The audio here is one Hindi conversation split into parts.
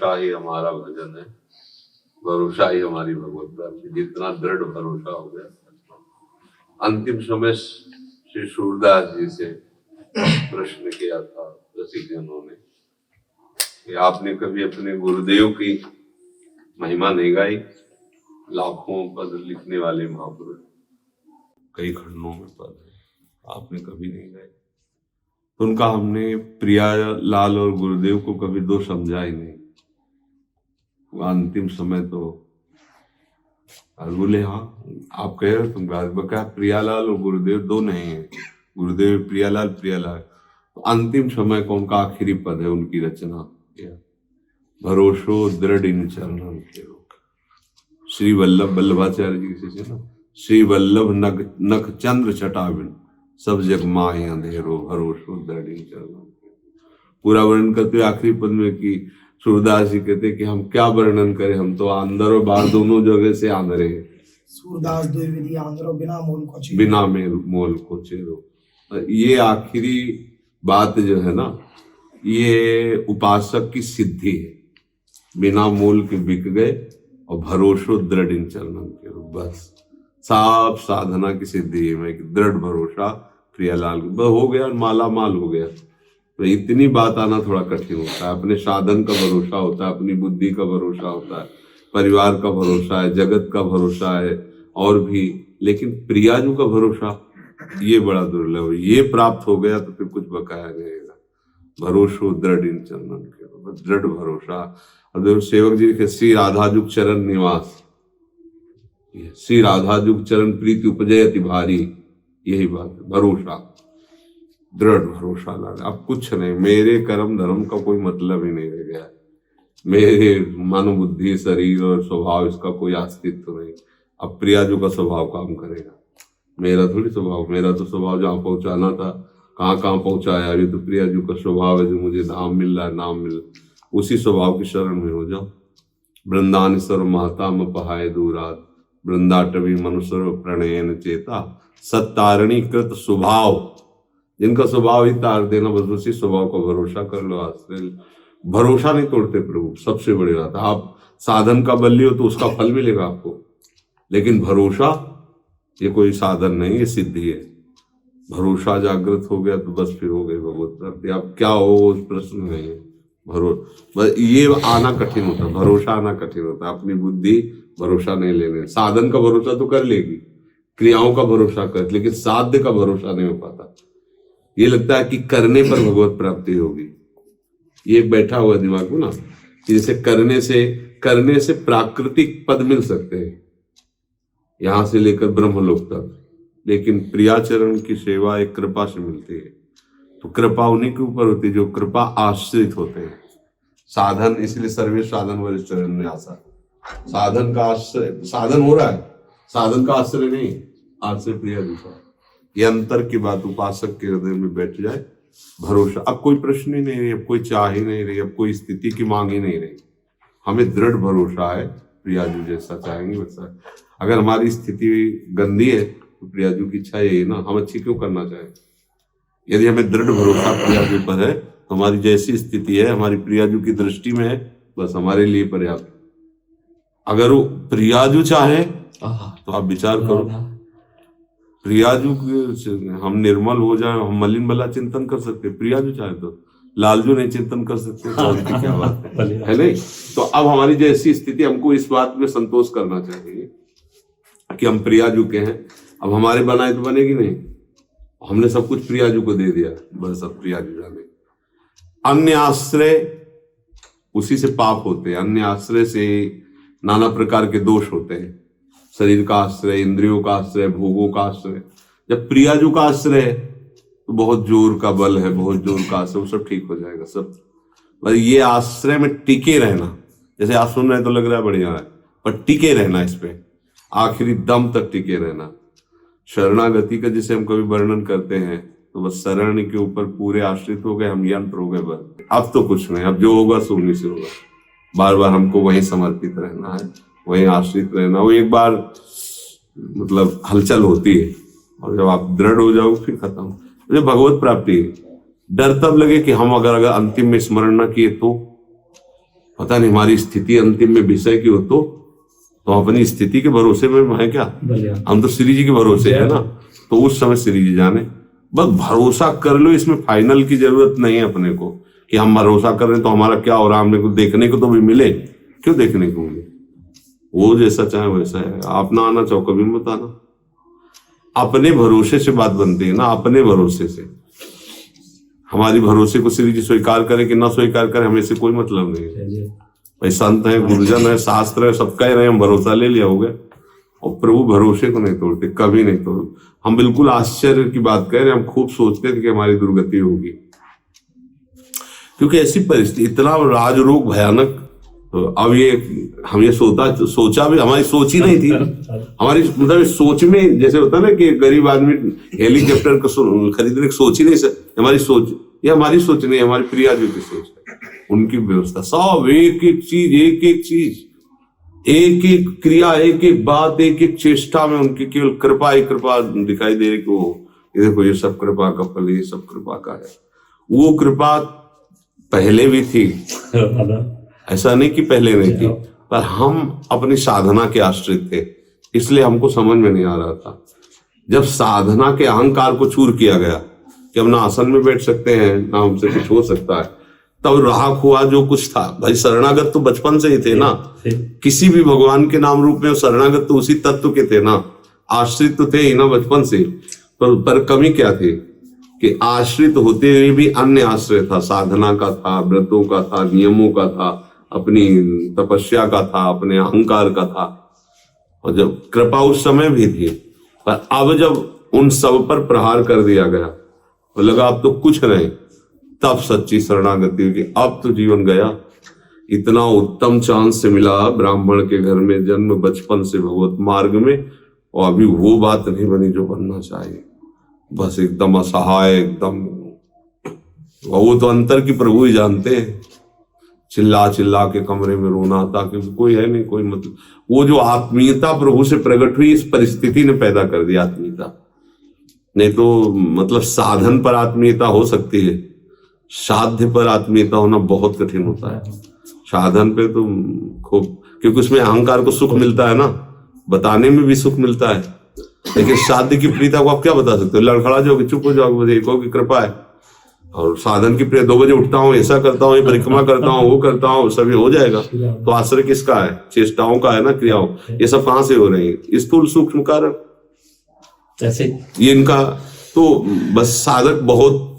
भरोसा ही हमारा भजन है, भरोसा ही हमारी भगवत प्राप्ति। जितना दृढ़ भरोसा हो गया। अंतिम समय श्री सूरदास जी से प्रश्न किया था रसिकजनों ने कि आपने कभी अपने गुरुदेव की महिमा नहीं गाई? लाखों पद लिखने वाले महापुरुष, कई खंडों में पद है, आपने कभी नहीं गाई। तो उनका हमने प्रियालाल और गुरुदेव को कभी दो समझा ही नहीं। अंतिम समय तो बोले हाँ आप कह रहे हो, तुम क्या प्रियालाल और गुरुदेव दो नहीं है, गुरुदेव प्रियालाल प्रियालाल। तो अंतिम समय का उनका आखिरी पद है उनकी रचना, भरोसो दृढ़ इन चरणन के रोक। श्री वल्लभ वल्लभाचार्य जी के शिष्य ना, श्री वल्लभ नख चंद्र छटाविन सब जग माए अंधेरो भरोसो दृढ़ इन चरणन। पूरा वर्णन करते हुए आखिरी पद में कि सूरदास जी कहते कि हम क्या वर्णन करें, हम तो अंदर और बाहर दोनों जगह से आंधरे हैं। सूरदास द्विविधि आंध्रो बिना मोल को चेरो। ये आखिरी बात जो है ना, ये उपासक की सिद्धि है। बिना मोल के बिक गए और भरोसो दृढ़ इन चरणन के, बस साफ साधना की सिद्धि है। मैं दृढ़ भरोसा प्रियालाल हो गया, माला माल हो गया। तो इतनी बात आना थोड़ा कठिन होता है। अपने साधन का भरोसा होता है, अपनी बुद्धि का भरोसा होता है, परिवार का भरोसा है, जगत का भरोसा है और भी, लेकिन प्रियाजू का भरोसा ये बड़ा दुर्लभ है। ये प्राप्त हो गया तो फिर कुछ बकाया रहेगा। भरोसो दृढ़ इन चरणन के, दृढ़ भरोसा। और सेवक जी के श्री राधाजुग चरण निवास, श्री राधाजुग चरण प्रीति उपजयति भारी, यही बात है भरोसा, दृढ़ भरोसा लगा। अब कुछ नहीं, मेरे कर्म धर्म का कोई मतलब ही नहीं रह गया। मेरे मन बुद्धि शरीर और स्वभाव इसका कोई अस्तित्व नहीं। अब प्रियाजू का स्वभाव काम करेगा, मेरा थोड़ी स्वभाव। मेरा तो स्वभाव जहाँ पहुंचाना था कहाँ कहाँ पहुंचाया। अभी तो प्रियाजू का स्वभाव है जो मुझे धाम मिल रहा है, नाम मिल, उसी स्वभाव की शरण में हो जाओ। वृंदानेश्वर महता म पहाय दूरात, वृंदाटवी मनुष्य प्रणयन चेता, सत्तारणी कृत स्वभाव। जिनका स्वभाव ही तार देना, बस उसी स्वभाव का भरोसा कर लो। आश्रय भरोसा नहीं तोड़ते प्रभु, सबसे बड़ी बात। आप साधन का बल्ली हो तो उसका फल मिलेगा आपको, लेकिन भरोसा ये कोई साधन नहीं, ये सिद्धि है। भरोसा जागृत हो गया तो बस फिर हो गई भगवत प्राप्ति। आप क्या हो उस प्रश्न नहीं है। बस ये आना कठिन होता है, भरोसा आना कठिन होता है। अपनी बुद्धि भरोसा नहीं लेने। साधन का भरोसा तो कर लेगी, क्रियाओं का भरोसा कर, लेकिन साध्य का भरोसा नहीं हो पाता। ये लगता है कि करने पर भगवत प्राप्ति होगी। ये बैठा हुआ दिमाग को ना, जैसे करने से प्राकृतिक पद मिल सकते हैं, यहां से लेकर ब्रह्मलोक तक, लेकिन प्रियाचरण की सेवा एक कृपा से मिलती है। तो कृपा उन्हीं के ऊपर होती है जो कृपा आश्रित होते हैं। साधन, इसलिए सर्वे साधन वरिष्ठ चरण में आशा। साधन का आश्रय, साधन हो रहा है, साधन का आश्रय नहीं, आश्रय प्रियाजू का। ये अंतर की बात उपासक के हृदय में बैठ जाए। भरोसा, अब कोई प्रश्न ही नहीं रही, अब कोई चाह ही नहीं रही, अब कोई स्थिति की मांग ही नहीं रही। हमें दृढ़ भरोसा है, प्रियाजू जैसा चाहेंगे वैसा। अगर हमारी स्थिति गंदी है तो प्रियाजू की इच्छा यही ना, हम अच्छी क्यों करना चाहें। यदि हमें दृढ़ भरोसा प्रियाजू पर है तो हमारी जैसी स्थिति है हमारी प्रियाजू की दृष्टि में है, बस हमारे लिए पर्याप्त। अगर वो प्रियाजू चाहे तो आप विचार करो, प्रियाजू हम निर्मल हो जाए, हम मलिन भला चिंतन कर सकते, प्रियाजू चाहे तो लालजू नहीं चिंतन कर सकते, तो क्या बात है नहीं। तो अब हमारी जैसी स्थिति, हमको इस बात में संतोष करना चाहिए कि हम प्रियाजू के हैं। अब हमारे बनाए तो बनेगी नहीं, हमने सब कुछ प्रियाजू को दे दिया, बस अब प्रियाजू जाने। अन्य आश्रय उसी से पाप होते हैं, अन्य आश्रय से नाना प्रकार के दोष होते हैं। शरीर का आश्रय, इंद्रियों का आश्रय, भोगों का आश्रय। जब प्रियाजू का आश्रय है तो बहुत जोर का बल है, बहुत जोर का आश्रय, वो सब ठीक हो जाएगा सब। बस ये आश्रय में टिके रहना, जैसे आप सुन रहे हैं तो लग रहा है बढ़िया है, पर टिके रहना, इस पे आखिरी दम तक टिके रहना। शरणागति का जिसे हम कभी वर्णन करते हैं तो बस शरण के ऊपर पूरे आश्रित हो गए, हम यंत्र हो गए बस। अब तो कुछ नहीं, अब जो होगा सो उन्हीं से होगा। बार बार हमको वहीं समर्पित रहना है, वहीं आश्रित रहना। वो एक बार मतलब हलचल होती है और जब आप दृढ़ हो जाओ फिर खत्म। मुझे भगवत प्राप्ति है। डर तब लगे कि हम अगर अंतिम में स्मरण न किए तो पता नहीं हमारी स्थिति अंतिम में विषय की हो तो अपनी स्थिति के भरोसे में है क्या? हम तो श्री जी के भरोसे है ना, तो उस समय श्री जी जाने। बस भरोसा कर लो, इसमें फाइनल की जरूरत नहीं है अपने को कि हम भरोसा कर रहे हैं तो हमारा क्या हो रहा है, हमने को देखने को तो भी मिले, क्यों देखने को मिले? वो जैसा चाहे वैसा है। आप ना आना चाहो कभी मत आना। अपने भरोसे से बात बनती है ना, अपने भरोसे से। हमारी भरोसे को श्री जी स्वीकार करे कि ना स्वीकार करे, हमें से कोई मतलब नहीं है। भाई संत है, गुरुजन है, शास्त्र है, सब कह रहे हैं, हम भरोसा ले लिया हो गया। और प्रभु भरोसे को नहीं तोड़ते, कभी नहीं तोड़ते। हम बिल्कुल आश्चर्य की बात कह रहे हैं, हम खूब सोचते थे कि हमारी दुर्गति होगी, क्योंकि ऐसी परिस्थिति, इतना राजरोग भयानक। तो अब ये हम ये सोचा भी, हमारी सोच ही नहीं थी। हमारी मतलब सोच में जैसे होता है ना कि गरीब आदमी हेलीकॉप्टर को खरीदने की सोच ही नहीं सकते। हमारी सोच, ये हमारी सोच नहीं, हमारी प्रिया जी की सोच है, उनकी व्यवस्था। सब एक एक चीज, एक एक चीज, एक एक क्रिया, एक एक बात, एक एक चेष्टा में उनकी केवल कृपा ही कृपा दिखाई दे रही को ये देखो, ये सब कृपा का फल, ये सब कृपा का है। वो कृपा पहले भी थी, ऐसा नहीं कि पहले नहीं थी, पर हम अपनी साधना के आश्रित थे, इसलिए हमको समझ में नहीं आ रहा था। जब साधना के अहंकार को चूर किया गया कि हम ना आसन में बैठ सकते हैं, ना हमसे कुछ हो सकता है, तब राख हुआ जो कुछ था। भाई शरणागत तो बचपन से ही थे ना, किसी भी भगवान के नाम रूप में शरणागत तो उसी तत्व के थे ना, आश्रित तो थे ही ना बचपन से। पर कमी क्या थी कि आश्रित होते हुए भी अन्य आश्रय था, साधना का था, व्रतों का था, नियमों का था, अपनी तपस्या का था, अपने अहंकार का था। और जब कृपा उस समय भी थी, पर अब जब उन सब पर प्रहार कर दिया गया तो लगा अब तो कुछ नहीं, तब सच्ची शरणागति हुई। अब तो जीवन गया। इतना उत्तम चांस से मिला ब्राह्मण के घर में जन्म, बचपन से भगवत मार्ग में, और अभी वो बात नहीं बनी जो बनना चाहिए। बस एकदम असहाय, एकदम। वो तो अंतर की प्रभु ही जानते हैं। चिल्ला चिल्ला के कमरे में रोना था क्योंकि कोई है नहीं, कोई मतलब। वो जो आत्मीयता प्रभु से प्रकट हुई, इस परिस्थिति ने पैदा कर दी आत्मीयता। नहीं तो मतलब साधन पर आत्मीयता हो सकती है, साध्य पर आत्मीयता होना बहुत कठिन होता है। साधन पे तो खूब, क्योंकि उसमें अहंकार को सुख मिलता है ना, बताने में भी सुख मिलता है। लेकिन साध्य की प्रीता को आप क्या बता सकते हो? लड़खड़ा जाओगे, चुप हो जाओगे, की कृपा है। और साधन की प्रिय 2 बजे उठता हूँ, ऐसा करता हूँ, ये परिक्रमा करता हूँ, वो करता हूँ, सभी हो जाएगा। तो आश्रय किसका है? चेष्टाओं का है ना, क्रियाओं। ये सब कहाँ से हो रही है? स्थूल सूक्ष्म कारण जैसे ये इनका। तो बस साधक बहुत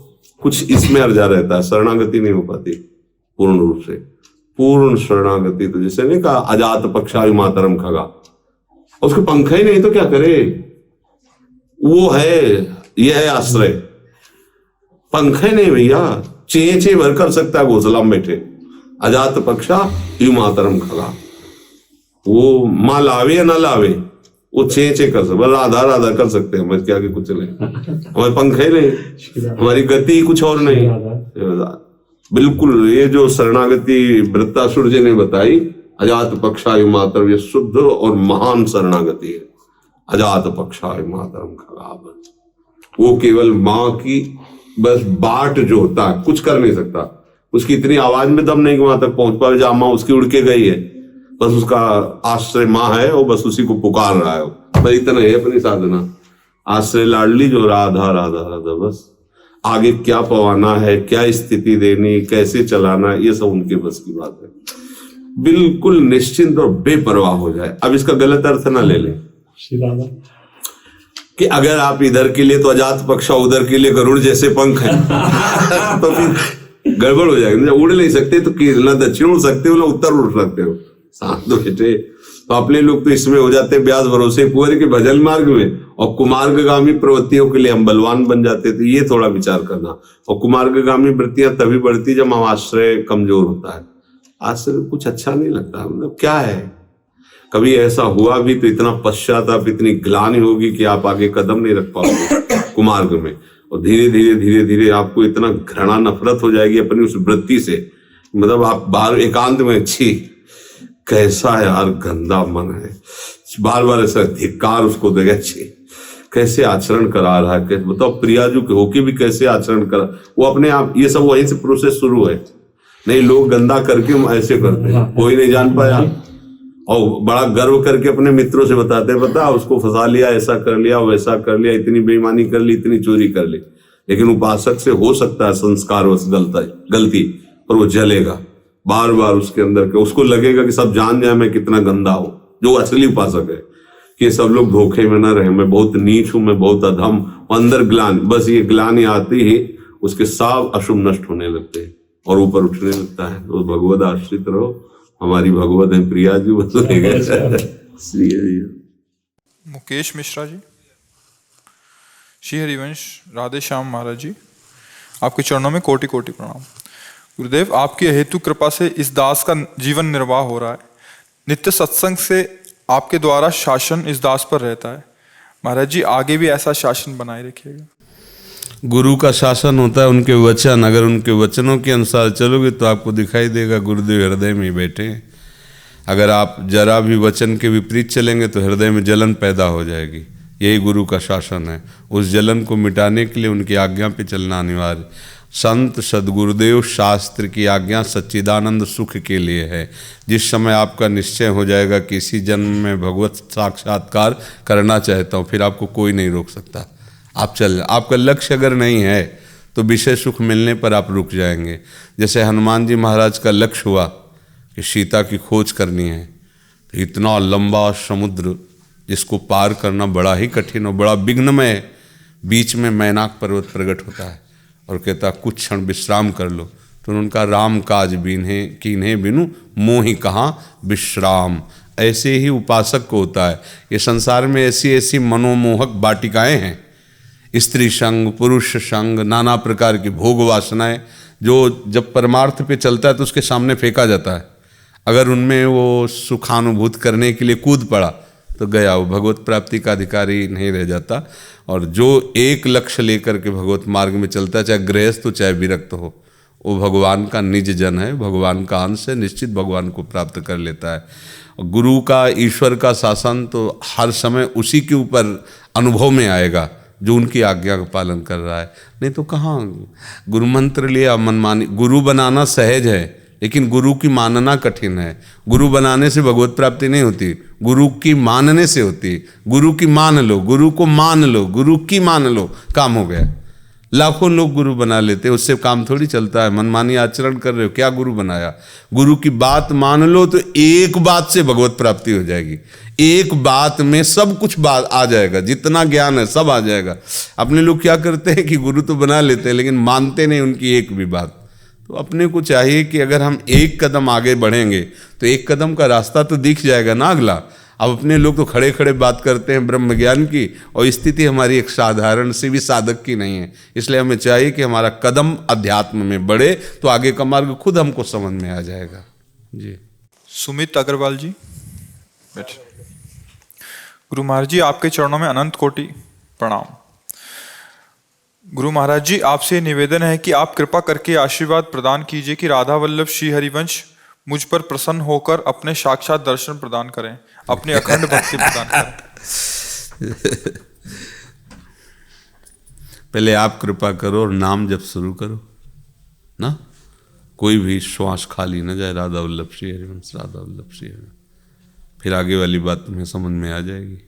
कुछ इसमें अर्जा रहता है, शरणागति नहीं हो पाती पूर्ण रूप से। पूर्ण शरणागति तो जैसे नहीं कहा, अजात पक्षायु मातरम खगा, उसके पंख ही नहीं तो क्या करे? वो है, ये है आश्रय। पंख ही नहीं भैया, चे भर कर सकता है घोसला में बैठे। अजात पक्षा यु मातरम खगा, वो माँ लावे या ना लावे, वो चे कर सकते, राधा राधा कर सकते हैं, हमें क्या कि कुछ नहीं। हमारे पंख ही नहीं, हमारी गति कुछ और नहीं। बिल्कुल ये जो शरणागति वृत्तासुर जी ने बताई, अजात पक्षायु मातरम, ये शुद्ध और महान शरणागति है। अजात पक्षायु मातरम खगा, वो केवल माँ की बस बाट जो होता है, कुछ कर नहीं सकता। उसकी इतनी आवाज में दम नहीं कि वहां तक पहुंच पाए, जहां माँ उसकी उड़ के गई है। बस उसका आश्रय माँ है, वो बस उसी को पुकार रहा है। बस इतना है अपनी साधना। आश्रय लाडली जो राधा राधा राधा, बस आगे क्या पवाना है, क्या स्थिति देनी, कैसे चलाना, ये सब उनके बस की बात है। बिल्कुल निश्चिंत और बेपरवाह हो जाए। अब इसका गलत अर्थ ना ले लें कि अगर आप इधर के लिए तो अजात पक्षा, उधर के लिए गरुड़ जैसे पंख है तो फिर गड़बड़ हो जाएगी। उड़ नहीं सकते तो ना दक्षिण उड़ सकते हो, ना उत्तर उड़ सकते हो। साथ तो बेटे, तो अपने लोग तो इसमें हो जाते ब्याज भरोसे कुंवर के भजन मार्ग में, और कुमार्गगामी प्रवृत्तियों के लिए हम बलवान बन जाते थे। ये थोड़ा विचार करना। और कुमार्गगामी वृत्तियां तभी बढ़ती जब हम आश्रय कमजोर होता है। आश्रय कुछ अच्छा नहीं लगता, मतलब क्या है। कभी ऐसा हुआ भी तो इतना पश्चाताप, इतनी ग्लानि होगी कि आप आगे कदम नहीं रख पाओगे कुमार्ग में। और धीरे धीरे धीरे धीरे आपको इतना घृणा, नफरत हो जाएगी अपनी उस वृत्ति से, मतलब आप बाहर एकांत में, छी कैसा यार गंदा मन है, बार बार ऐसा धिक्कार उसको देगा, छी कैसे आचरण करा रहा है, बताओ प्रिया जो होके भी कैसे आचरण करा। वो अपने आप, ये सब वहीं से प्रोसेस शुरू है। नहीं, लोग गंदा करके ऐसे करते हैं, कोई नहीं जान पाया, और बड़ा गर्व करके अपने मित्रों से बताते हैं, पता उसको फंसा लिया, ऐसा कर लिया, वैसा कर लिया, इतनी बेईमानी कर ली, इतनी चोरी कर ली। लेकिन उपासक से हो सकता है संस्कारवश गलती, पर वो जलेगा बार बार उसके अंदर के, उसको लगेगा कि सब जान जाए मैं कितना गंदा हूं, जो असली उपासक है कि सब लोग धोखे में ना रहे, मैं बहुत नीच हूं, मैं बहुत अधम, अंदर ग्लानि, बस ये ग्लानि आती ही उसके सब अशुभ नष्ट होने लगते हैं और ऊपर उठने लगता है। तो भगवद आश्रित रहो, हमारी भगवत है प्रिया जी, मुकेश मिश्रा जी। श्री हरिवंश राधे श्याम महाराज जी, आपके चरणों में कोटि कोटि प्रणाम। गुरुदेव, आपकी हेतु कृपा से इस दास का जीवन निर्वाह हो रहा है। नित्य सत्संग से आपके द्वारा शासन इस दास पर रहता है। महाराज जी, आगे भी ऐसा शासन बनाए रखिएगा। गुरु का शासन होता है उनके वचन, अगर उनके वचनों के अनुसार चलोगे तो आपको दिखाई देगा गुरुदेव हृदय में ही बैठे हैं। अगर आप जरा भी वचन के विपरीत चलेंगे तो हृदय में जलन पैदा हो जाएगी। यही गुरु का शासन है। उस जलन को मिटाने के लिए उनकी आज्ञा पे चलना अनिवार्य। संत सदगुरुदेव शास्त्र की आज्ञा सच्चिदानंद सुख के लिए है। जिस समय आपका निश्चय हो जाएगा कि इसी जन्म में भगवत साक्षात्कार करना चाहता हूँ, फिर आपको कोई नहीं रोक सकता। आप चल, आपका लक्ष्य अगर नहीं है तो विषय सुख मिलने पर आप रुक जाएंगे। जैसे हनुमान जी महाराज का लक्ष्य हुआ कि सीता की खोज करनी है, तो इतना लंबा समुद्र जिसको पार करना बड़ा ही कठिन और बड़ा विघ्नमय है, बीच में मैनाक पर्वत प्रकट होता है और कहता कुछ क्षण विश्राम कर लो। तो उनका राम काज बीन्हे कीन्हे बिनु मोहि कहाँ विश्राम। ऐसे ही उपासक को होता है। ये संसार में ऐसी ऐसी मनोमोहक वाटिकाएं हैं, स्त्री संग, पुरुष संग, नाना प्रकार की भोग वासनाएं, जो जब परमार्थ पे चलता है तो उसके सामने फेंका जाता है। अगर उनमें वो सुखानुभूत करने के लिए कूद पड़ा तो गया, वो भगवत प्राप्ति का अधिकारी नहीं रह जाता। और जो एक लक्ष्य लेकर के भगवत मार्ग में चलता है, चाहे गृहस्थ हो चाहे विरक्त हो, वो भगवान का निज जन है, भगवान का अंश है, निश्चित भगवान को प्राप्त कर लेता है। गुरु का, ईश्वर का शासन तो हर समय उसी के ऊपर अनुभव में आएगा जो उनकी आज्ञा का पालन कर रहा है। नहीं तो कहाँ गुरु मंत्र लिया मनमानी। गुरु बनाना सहज है, लेकिन गुरु की मानना कठिन है। गुरु बनाने से भगवत प्राप्ति नहीं होती, गुरु की मानने से होती। गुरु की मान लो, गुरु को मान लो, गुरु की मान लो, काम हो गया। लाखों लोग गुरु बना लेते, उससे काम थोड़ी चलता है। मनमानी आचरण कर रहे हो, क्या गुरु बनाया? गुरु की बात मान लो तो एक बात से भगवत प्राप्ति हो जाएगी। एक बात में सब कुछ बात आ जाएगा, जितना ज्ञान है सब आ जाएगा। अपने लोग क्या करते हैं कि गुरु तो बना लेते हैं लेकिन मानते नहीं उनकी एक भी बात। तो अपने को चाहिए कि अगर हम एक कदम आगे बढ़ेंगे तो एक कदम का रास्ता तो दिख जाएगा ना अगला। अब अपने लोग तो खड़े खड़े बात करते हैं ब्रह्म ज्ञान की, और स्थिति हमारी एक साधारण से भी साधक की नहीं है। इसलिए हमें चाहिए कि हमारा कदम अध्यात्म में बढ़े तो आगे का मार्ग खुद हमको समझ में आ जाएगा। जी। सुमित अग्रवाल जी, बैठ। गुरु महाराज जी, आपके चरणों में अनंत कोटि प्रणाम। गुरु महाराज जी, आपसे निवेदन है कि आप कृपा करके आशीर्वाद प्रदान कीजिए कि राधा वल्लभ श्री हरिवंश मुझ पर प्रसन्न होकर अपने साक्षात दर्शन प्रदान करें, अपनी अखंड भक्ति प्रदान करें। पहले आप कृपा करो और नाम जब शुरू करो ना, कोई भी श्वास खाली न जाए। राधा वल्लभ श्री हरिवंश, राधा वल्लभ श्री हरिवंश, फिर आगे वाली बात तुम्हें समझ में आ जाएगी।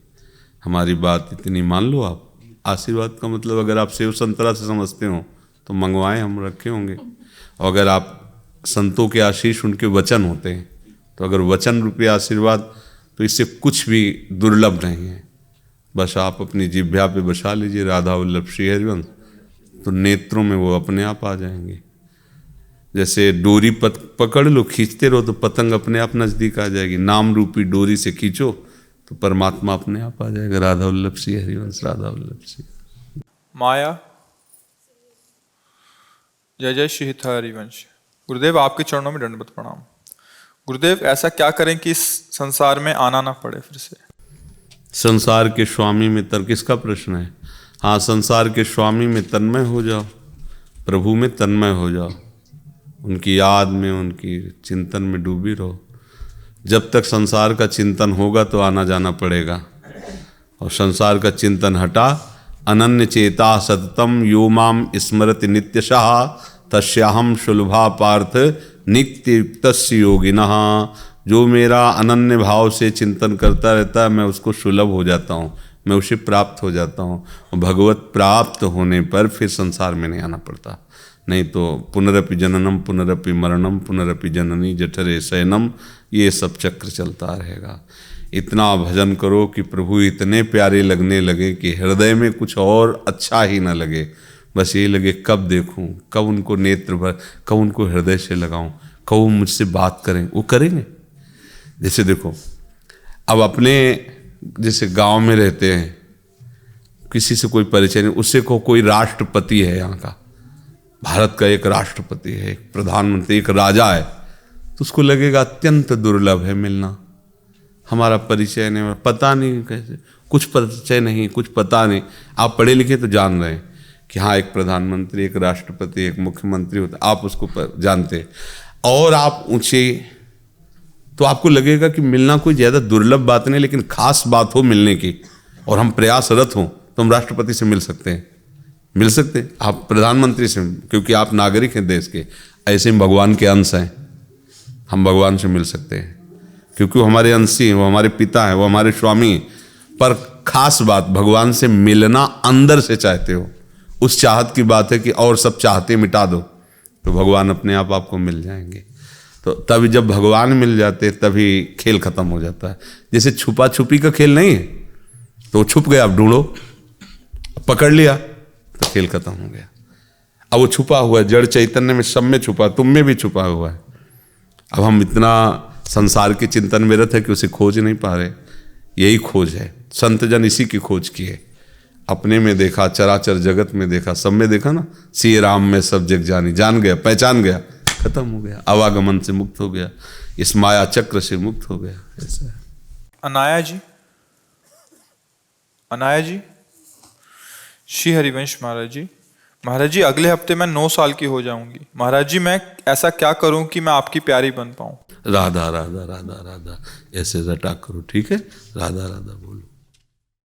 हमारी बात इतनी मान लो आप। आशीर्वाद का मतलब अगर आप सेव संतरा से समझते हो तो मंगवाएं, हम रखे होंगे। और अगर आप संतों के आशीष उनके वचन होते हैं, तो अगर वचन रूपी आशीर्वाद, तो इससे कुछ भी दुर्लभ नहीं है। बस आप अपनी जिह्वा पे बसा लीजिए राधा वल्लभ श्री हरिवंश, तो नेत्रों में वो अपने आप आ जाएंगे। जैसे डोरी पकड़ लो, खींचते रहो तो पतंग अपने आप नजदीक आ जाएगी। नाम रूपी डोरी से खींचो तो परमात्मा अपने आप आ जाएगा। राधा वल्लभ श्री हरिवंश, राधा वल्लभ श्री। माया, जय जय श्री हरिवंश। गुरुदेव, आपके चरणों में दंडवत प्रणाम। गुरुदेव, ऐसा क्या करें कि इस संसार में आना ना पड़े फिर से? संसार के स्वामी में किसका प्रश्न है? हाँ, संसार के स्वामी में तन्मय हो जाओ, प्रभु में तन्मय हो जाओ, उनकी याद में, उनकी चिंतन में डूबी रहो। जब तक संसार का चिंतन होगा तो आना जाना पड़ेगा, और संसार का चिंतन हटा, अनन्य चेता सततम यो माम स्मरति नित्यशः तस्याहम सुलभा पार्थ नित्य युक्तस्य योगिनः, जो मेरा अनन्य भाव से चिंतन करता रहता है मैं उसको सुलभ हो जाता हूँ, मैं उसे प्राप्त हो जाता हूँ। और भगवत प्राप्त होने पर फिर संसार में नहीं आना पड़ता, नहीं तो पुनरपि जननम पुनरपि मरणम पुनरपि जननी जठरे शयनम, ये सब चक्र चलता रहेगा। इतना भजन करो कि प्रभु इतने प्यारे लगने लगे कि हृदय में कुछ और अच्छा ही ना लगे, बस ये लगे कब देखूं, कब उनको नेत्र भर, कब उनको हृदय से लगाऊं, कब वो मुझसे बात करें। वो करेंगे। जैसे देखो, अब अपने जैसे गांव में रहते हैं, किसी से कोई परिचय नहीं, उससे को कोई राष्ट्रपति है यहाँ का, भारत का एक राष्ट्रपति है, एक प्रधानमंत्री, एक राजा है, तो उसको लगेगा अत्यंत दुर्लभ है मिलना, हमारा परिचय नहीं, पता नहीं कैसे, कुछ परिचय नहीं, कुछ पता नहीं। आप पढ़े लिखे तो जान रहे हैं कि हाँ एक प्रधानमंत्री, एक राष्ट्रपति, एक मुख्यमंत्री होता, आप उसको जानते, और आप ऊंचे, तो आपको लगेगा कि मिलना कोई ज़्यादा दुर्लभ बात नहीं, लेकिन खास बात हो मिलने की और हम प्रयासरत हों तो हम राष्ट्रपति से मिल सकते हैं, मिल सकते हैं, आप प्रधानमंत्री से, क्योंकि आप नागरिक हैं देश के। ऐसे ही भगवान के अंश हैं, हम भगवान से मिल सकते हैं क्योंकि वो हमारे अंशी हैं, वो हमारे पिता हैं, वो हमारे स्वामी हैं। पर खास बात, भगवान से मिलना अंदर से चाहते हो, उस चाहत की बात है कि और सब चाहते मिटा दो, तो भगवान अपने आप आपको मिल जाएंगे। तो तभी जब भगवान मिल जाते तभी खेल खत्म हो जाता है। जैसे छुपा छुपी का खेल नहीं है, तो छुप गया, आप ढूंढो, पकड़ लिया तो खेल खत्म हो गया। अब वो छुपा हुआ है, जड़ चैतन्य में सब में छुपा, तुम में भी छुपा हुआ है। अब हम इतना संसार के चिंतन में रहते हैं कि उसे खोज नहीं पा रहे। यही खोज है, संत जन इसी की खोज की है। अपने में देखा, चराचर जगत में देखा, सब में देखा ना, सिय राम में सब जग जानी, जान गया, पहचान गया, खत्म हो गया, आवागमन से मुक्त हो गया, इस माया चक्र से मुक्त हो गया। ऐसा है। अनाया जी, अनाया जी, श्री हरिवंश महाराज जी। महाराज जी, अगले हफ्ते मैं 9 साल की हो जाऊंगी। महाराज जी, मैं ऐसा क्या करूं कि मैं आपकी प्यारी बन पाऊं? राधा राधा राधा राधा ऐसे रटा करो, ठीक है, राधा राधा बोलो।